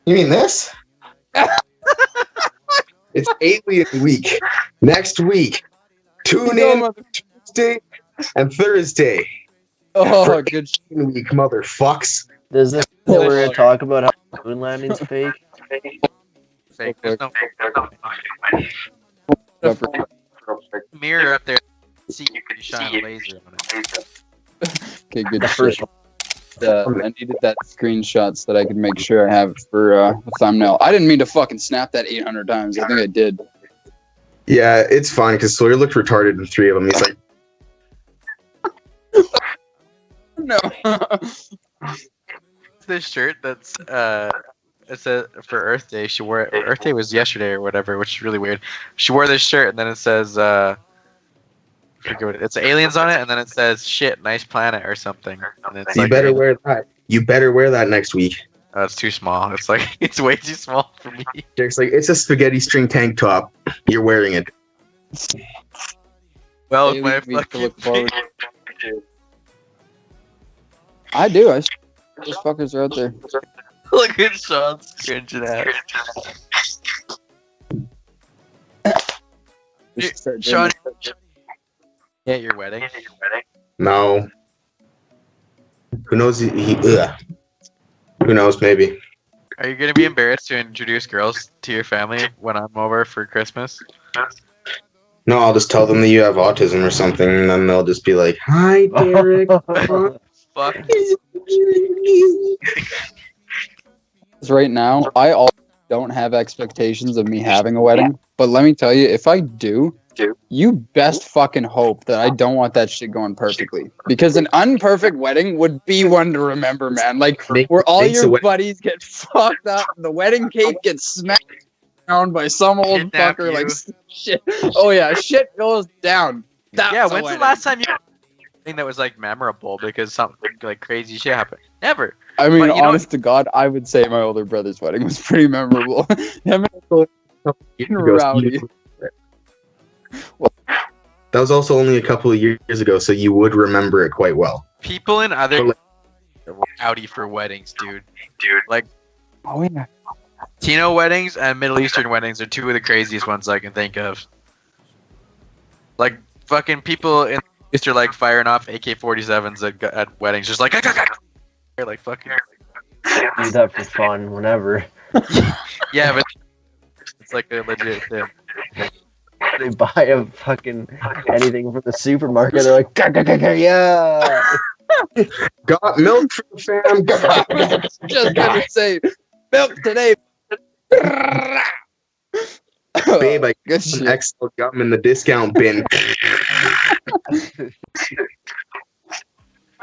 C: You mean this? It's Alien Week. Next week. Tune in Tuesday and Thursday.
B: Oh, good shit.
C: Alien Week, motherfucks.
D: Does this that we're gonna talk about how the moon landing's fake?
A: Fake. There's no mirror up there. See, you can shine a laser on it.
B: Okay, good shit. I needed that screenshot so that I could make sure I have for a thumbnail. I didn't mean to fucking snap that 800 times. I think I did.
C: Yeah, it's fine because Sawyer looked retarded in three of them. He's like,
B: No.
A: This shirt that's it's for Earth Day. She wore it. Earth Day was yesterday or whatever, which is really weird. She wore this shirt and then it says I forget what it's aliens on it, and then it says "shit, nice planet" or something. And it's
C: you
A: like,
C: better wear that. You better wear that next week.
A: Oh, it's too small. It's like it's way too small for me.
C: Jake's like, it's a spaghetti string tank top. You're wearing it.
A: Well,
B: Alien
A: my
B: week to
A: fucking
B: look forward to. I do. Those fuckers are out there.
A: look at Sean's cringing at.
B: We should start doing
A: Sean,
B: this.
A: at your wedding.
C: No. Who knows? Who knows? Maybe.
A: Are you gonna be embarrassed to introduce girls to your family when I'm over for Christmas?
C: No, I'll just tell them that you have autism or something, and then they'll just be like, "Hi, Derek."
A: Fuck.
B: Right now, I also don't have expectations of me having a wedding. But let me tell you, if I do, you best fucking hope that I don't want that shit going perfectly. Because an unperfect wedding would be one to remember, man. Like, where all
C: Makes a
B: your
C: wedding-
B: buddies get fucked up, the wedding cake gets smacked down by some old
A: Kidnap
B: fucker.
A: you.
B: Like, shit. Oh, yeah, shit goes down. That's
A: Yeah,
B: a
A: when's the
B: wedding.
A: last time you thing that was like memorable because something like crazy shit happened? Never.
B: I mean,
A: But, you know-
B: honest to God, I would say my older brother's wedding was pretty memorable. Him and rowdy.
C: That was also only a couple of years ago, so you would remember it quite well.
A: People in other rowdy for weddings, dude. Like
B: Oh, yeah.
A: Latino weddings and Middle Eastern weddings are two of the craziest ones I can think of. Like fucking people in the East are like firing off AK-47s at weddings, just like they're like fucking.
D: Do that for fun whenever.
A: Yeah, but it's like a legit thing.
D: They buy a fucking anything from the supermarket. They're like, yeah.
C: Got milk for the fam.
B: Just gonna say milk today.
C: Babe, I
B: Good
C: got some
B: shit.
C: XL gum in the discount bin.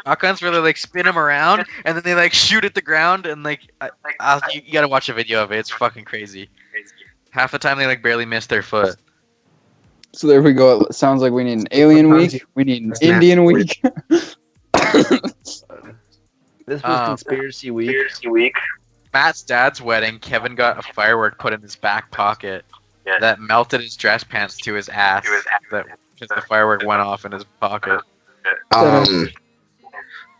A: Shotguns where they like spin them around and then they like shoot at the ground and like you gotta watch a video of it. It's fucking crazy. Half the time they like barely miss their foot.
B: So there we go. It sounds like we need an alien week. We need an Indian week.
D: This was conspiracy week.
A: Matt's dad's wedding, Kevin got a firework put in his back pocket that melted his dress pants to his ass. Because the firework went off in his pocket.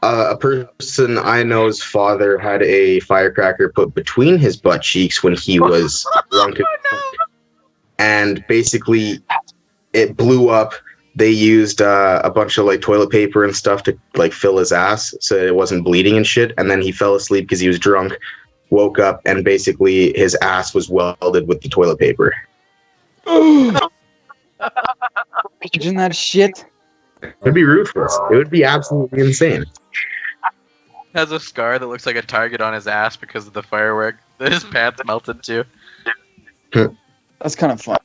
C: A person I know's father had a firecracker put between his butt cheeks when he was drunk. And basically, it blew up. They used a bunch of like toilet paper and stuff to like fill his ass so it wasn't bleeding and shit. And then he fell asleep because he was drunk, woke up, and basically his ass was welded with the toilet paper.
B: Imagine that shit.
C: It'd be ruthless. It would be absolutely insane.
A: Has a scar that looks like a target on his ass because of the firework that his pants melted to.
B: That's kind of fun.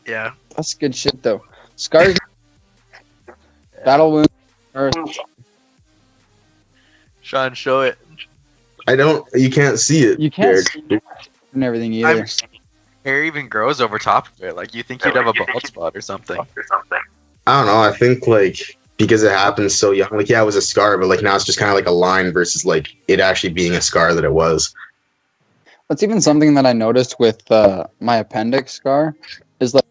A: Yeah.
B: That's good shit though. Scars. Battle wounds. Earth.
A: Sean, show it.
C: I don't. You can't see it.
B: You can't
C: Derek.
B: see it and everything either.
A: Hair even grows over top of it. Like you think you'd have a bald spot or something.
C: I don't know. I think like because it happened so young. Like yeah, it was a scar, but like now it's just kind of like a line versus like it actually being a scar that it was.
B: That's even something that I noticed with my appendix scar. Is like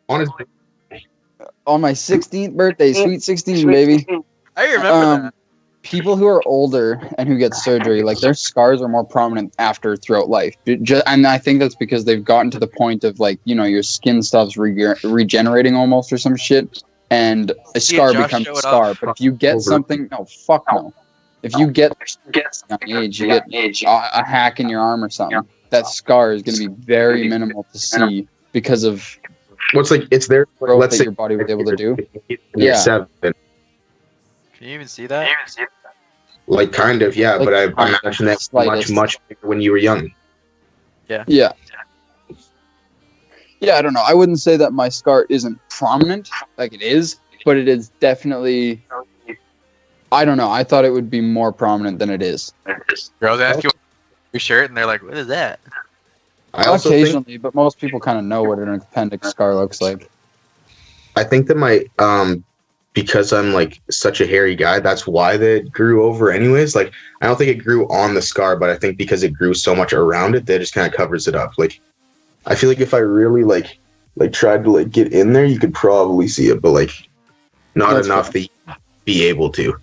C: Honestly,
B: on my 16th birthday, sweet 16, baby.
A: I remember that.
B: People who are older and who get surgery, like their scars are more prominent throughout life. And I think that's because they've gotten to the point of like, you know, your skin stops regenerating almost or some shit. And a scar becomes a scar. But if you get something, no, fuck no. If you get age, you get a hack in your arm or something, that scar is going to be very minimal to see because of
C: what's like it's there.
B: growth
C: Let's
B: that
C: say
B: your body was able to do.
C: You're
B: Yeah.
C: 7.
A: Can you even see that?
C: Like kind of, yeah.
B: Like,
C: but I
B: kind of,
C: imagine that's
B: slightest.
C: much bigger when you were young.
B: Yeah. Yeah, I don't know. I wouldn't say that my scar isn't prominent, like it is, but it is definitely. I don't know. I thought it would be more prominent than it is.
A: Girls ask you your shirt and they're like, "What is that?"
C: I also think,
B: Occasionally, but most people kind of know what an appendix scar looks like.
C: I think that my because I'm like such a hairy guy, that's why that grew over anyways. Like I don't think it grew on the scar, but I think because it grew so much around it, that just kind of covers it up. Like I feel like if I really like tried to like get in there, you could probably see it, but like not
B: That's
C: enough that you'd be able to.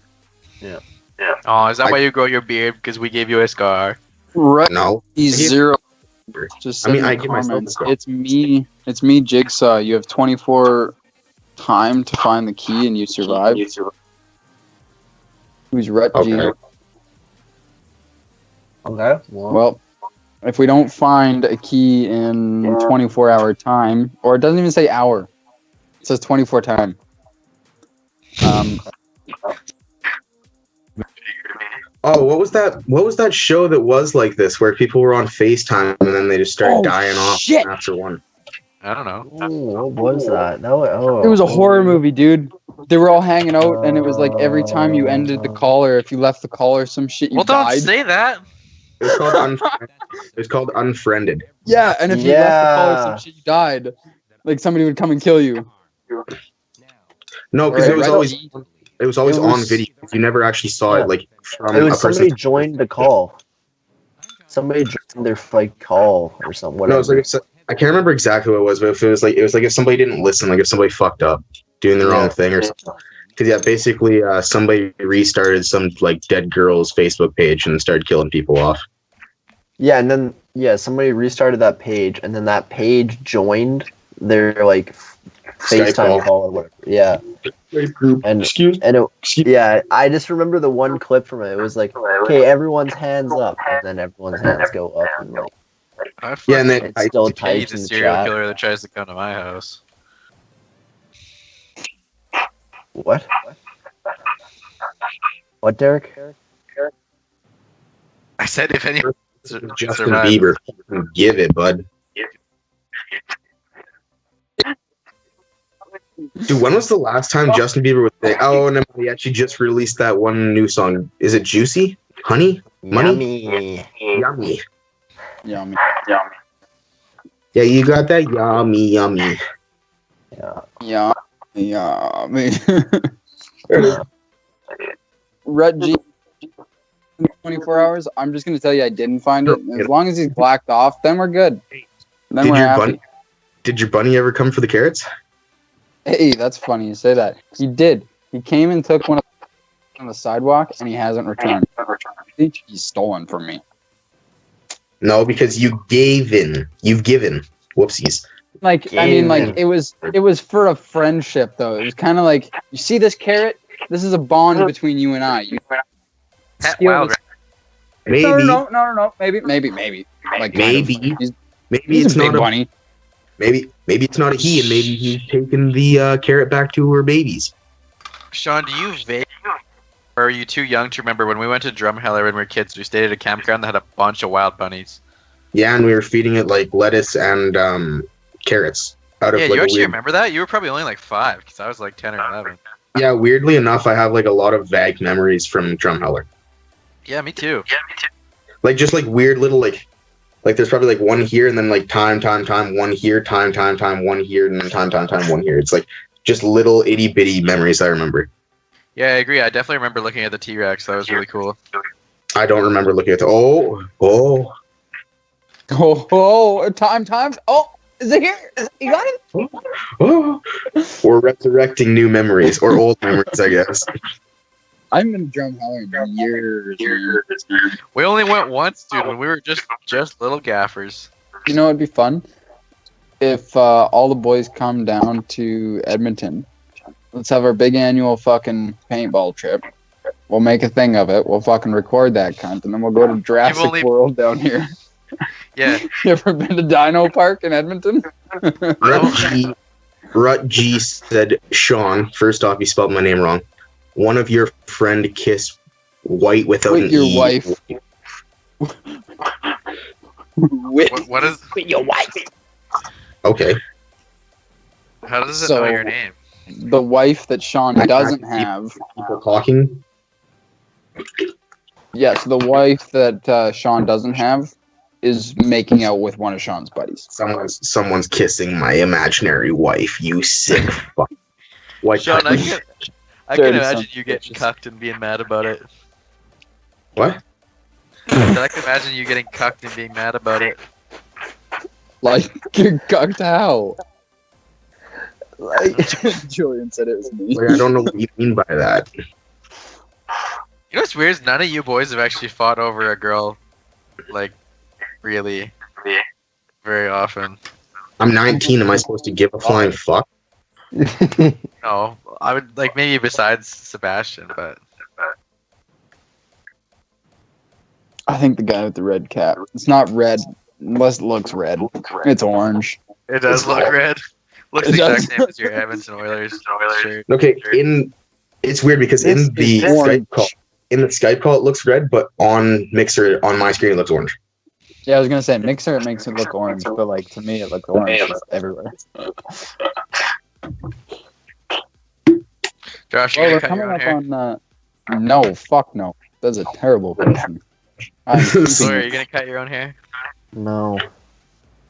A: Oh, is that why you grow your beard? Because we gave you a scar.
B: Right.
C: No.
B: Zero. Just
C: I mean,
B: send
C: I
B: me
C: give myself
B: comments.
C: the scar.
B: It's me. It's me, Jigsaw. You have 24 time to find the key, and you survive. Who's Rut G?
C: Okay.
D: Okay.
B: Well, if we don't find a key in 24-hour time, or it doesn't even say hour, it says 24 time.
C: Oh, what was that? What was that show that was like this, where people were on FaceTime and then they just started dying off
B: shit.
C: after one?
A: I don't know.
D: Ooh, what was that?
B: It was a horror movie, dude. They were all hanging out, and it was like every time you ended the call, or if you left the call or some shit, you
A: Well,
B: died.
A: don't say that.
C: It was called Unfriended.
B: Yeah, and if you left the call or some shit, you died. Like somebody would come and kill you.
C: No, because
B: Right,
C: it was always
B: It
C: on
B: was-
C: video. You never actually saw it like from
D: It
C: a
D: was
C: person.
D: somebody joined the call. Somebody joined their fight call or something.
C: No,
D: Whatever.
C: it's like I can't remember exactly what it was, but if it was like if somebody didn't listen, like if somebody fucked up doing the wrong thing or something, Because yeah, basically, somebody restarted some like dead girl's Facebook page and started killing people off.
D: Yeah, and then somebody restarted that page, and then that page joined their like FaceTime call or whatever. Yeah. And I just remember the one clip from it. It was like, okay, everyone's hands up, and then everyone's hands go up, and like,
C: yeah, and then
D: it's still typed
A: the
D: in the
A: serial
D: chat.
A: killer that tries to come to my house.
D: What? What, Derek?
A: I said if anyone
C: Justin Bieber, give it, bud. Dude, when was the last time Justin Bieber was saying, oh, no, he actually just released that one new song. Is it Juicy? Honey? Money? Yummy.
B: Yummy.
C: Yeah, you got that yummy.
B: Yeah. Red G. 24 hours. I'm just gonna tell you, I didn't find it. As long as he's blacked off, then we're good. Then we're happy.
C: Did your bunny ever come for the carrots?
B: Hey, that's funny you say that. He did. He came and took one on the sidewalk, and he hasn't returned. I think he's stolen from me.
C: No, because you've given. Whoopsies.
B: Like, I mean, like it was for a friendship though. It was kind of like, you see this carrot? This is a bond between you and I.
A: Wild.
C: Maybe.
B: No. Maybe. Like
C: maybe.
B: Maybe it's not a bunny.
C: Maybe it's not a he, and maybe he's taking the carrot back to her babies.
A: Sean, do you vague, or are you too young to remember when we went to Drumheller when we were kids? We stayed at a campground that had a bunch of wild bunnies. Yeah,
C: and we were feeding it like lettuce and carrots.
A: You actually remember that? You were probably only like 5, because I was like 10 or 11.
C: Yeah, weirdly enough, I have like a lot of vague memories from Drumheller.
A: Yeah, me too.
C: Like just like weird little like there's probably like one here and then like time, one here, time, one here, and then time, one here. It's like just little itty bitty memories I remember.
A: Yeah, I agree. I definitely remember looking at the T-Rex. That was really cool.
C: I don't remember looking at the
B: time. Oh, is it here? You got it?
C: Oh. We're resurrecting new memories or old memories, I guess.
B: I've been to Drumheller in years.
A: We only went once, dude, when we were just little gaffers.
B: You know, it'd be fun if all the boys come down to Edmonton. Let's have our big annual fucking paintball trip. We'll make a thing of it. We'll fucking record that cunt, and then we'll go to Jurassic World down here.
A: Yeah.
B: You ever been to Dino Park in Edmonton?
C: Rut G said, Sean, first off, you spelled my name wrong. One of your friend kissed white without an
B: your
C: E.
B: Wife.
A: What is...
B: With your wife.
C: Okay.
A: How does it know your name?
B: The wife that Sean doesn't have.
C: People talking?
B: Yes, the wife that Sean doesn't have is making out with one of Sean's buddies.
C: Someone's kissing my imaginary wife, you sick fuck.
A: Sean, I can imagine you getting cucked and being mad about it.
C: What?
A: I can imagine you getting cucked and being mad about it.
B: Like, you're cucked how? Like, Julian said it was me.
C: Like, I don't know what you mean by that.
A: You know what's weird is none of you boys have actually fought over a girl, like, really, very often.
C: I'm 19, am I supposed to give a flying fuck?
A: No, I would, like, maybe besides Sebastian, but...
B: I think the guy with the red cap. It's not red, unless it looks red. It's orange.
A: It does look red. Looks the exact same as your Edmonton Oilers shirt.
C: Okay, it's weird because in the Skype call it looks red, but on Mixer on my screen it looks orange.
B: Yeah, I was gonna say Mixer, it makes it look orange, but like to me it looks orange everywhere.
A: Josh,
B: we're coming up on. No, fuck no. That's a terrible question.
A: Sorry, are you gonna cut your own hair?
D: No.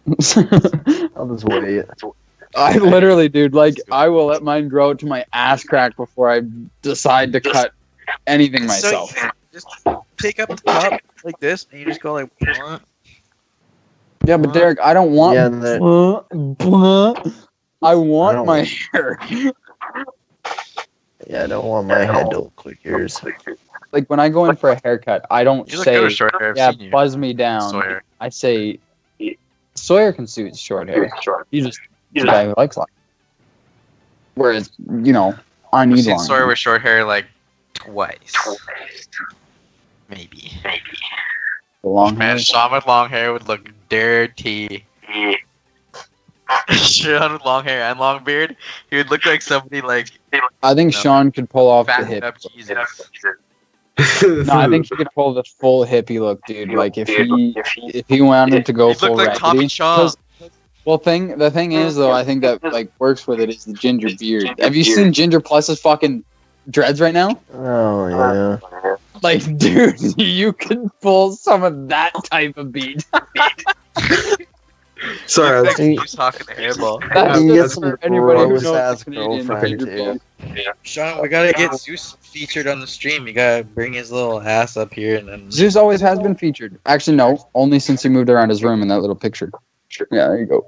D: I'll just wait.
B: I literally, dude, like, I will let mine grow to my ass crack before I decide to cut anything myself.
A: So, just pick up the top like this, and you just go like, what?
B: Yeah, but Derek, I don't want. I want my hair.
D: Yeah, I don't want my head to look like yours.
B: Like when I go in for a haircut, I don't
A: You look good
B: say,
A: with short hair. I've
B: yeah,
A: seen you.
B: buzz me down.
A: Sawyer.
B: I say, Sawyer can suit short hair. He's just the guy who likes long. Whereas, I
A: I've
B: need
A: seen
B: long
A: Sawyer
B: hair.
A: with short hair like twice. Maybe.
B: The long hair.
A: Man, Sean with long hair would look dirty. Sean with long hair and long beard, he would look like somebody like
B: I think
A: No.
B: Sean could pull off the
A: fattened
B: hip.
A: up Jesus.
B: No, I think he could pull the full hippie look, dude. Like if he wanted to go
A: He
B: full
A: looked like Tommy
B: raggedy.
A: Chong.
B: Well, the thing is though, I think that like works with it is the ginger beard. Have you seen Ginger Plus's fucking dreads right now?
D: Oh yeah.
B: Like, dude, you can pull some of that type of beat.
C: Sorry,
A: Like
D: See-
A: he's hawking the hairball.
B: That's
D: You can
B: just
D: get
B: for
D: some
B: anybody who
D: gross
B: knows
D: ass
B: the Canadian
D: girlfriend
B: ginger
D: too.
B: beard.
A: Sean, we gotta get Zeus featured on the stream. You gotta bring his little ass up here and then.
B: Zeus always has been featured. Actually, no, only since he moved around his room in that little picture. Yeah, there you go.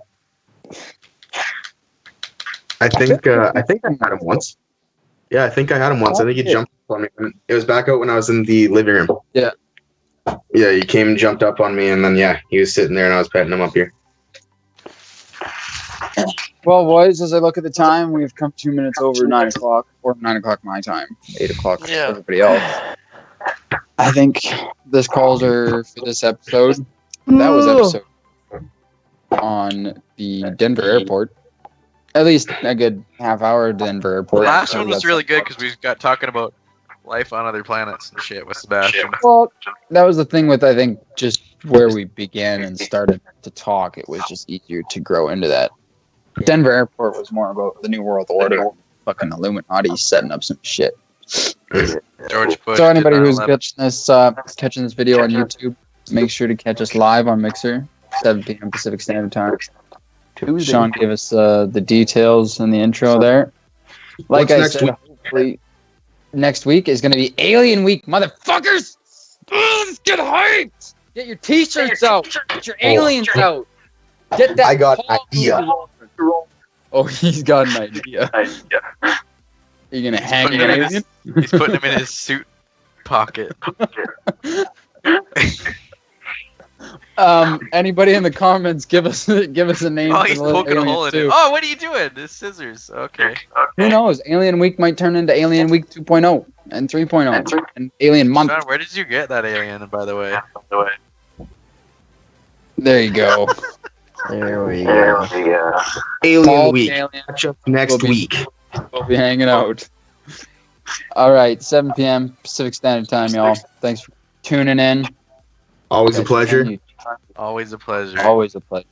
C: I think I had him once. Yeah, I think I had him once. I think he jumped up on me. It was back out when I was in the living room.
B: Yeah.
C: Yeah, he came and jumped up on me, and then he was sitting there, and I was petting him up here.
B: Well, boys, as I look at the time, we've come 2 minutes over 9 o'clock, or 9 o'clock my time, 8 o'clock for
A: Yeah.
B: everybody else. I think this calls are for this episode. That was episode on the Denver airport. At least a good half hour Denver
A: The
B: airport.
A: last one was really good because we got talking about life on other planets and shit with Sebastian.
B: Well, that was the thing with, I think, just where we began and started to talk. It was just easier to grow into that. Denver airport was more about the New World Order, fucking Illuminati setting up some shit.
A: George Bush.
B: So anybody
A: did
B: who's
A: 9/11.
B: catching this video on YouTube, make sure to catch us live on Mixer, 7 p.m. Pacific Standard Time.
D: Tuesday.
B: Sean gave us the details in the intro there. Like
C: What's
B: I
C: next
B: said,
C: week?
B: hopefully next week is going to be Alien Week, motherfuckers! Let's get hyped! Get your t-shirts out! Get your aliens out! Get that
C: I got an
B: Paul
C: idea.
B: movie. Oh, he's got an idea. Are you going to hang
A: putting
B: an
A: him in
B: alien?
A: He's putting him in his suit pocket.
B: Anybody in the comments, give us a name.
A: Oh,
B: for
A: he's
B: the little
A: poking a
B: alien
A: hole in
B: too.
A: it. Oh, what are you doing? This scissors. Okay.
B: Who knows? Alien Week might turn into Alien Week 2.0 and 3.0 and Alien Month.
A: Sean, where did you get that alien, by the way?
B: There you go.
D: There we go.
C: Alien
B: All
C: Week.
B: alien
C: Catch up next
B: will be-
C: week.
B: We'll be hanging out. All right, 7 p.m. Pacific Standard Time, y'all. Thanks for tuning in.
C: Always a pleasure.
A: Always a pleasure.
B: Always a pleasure.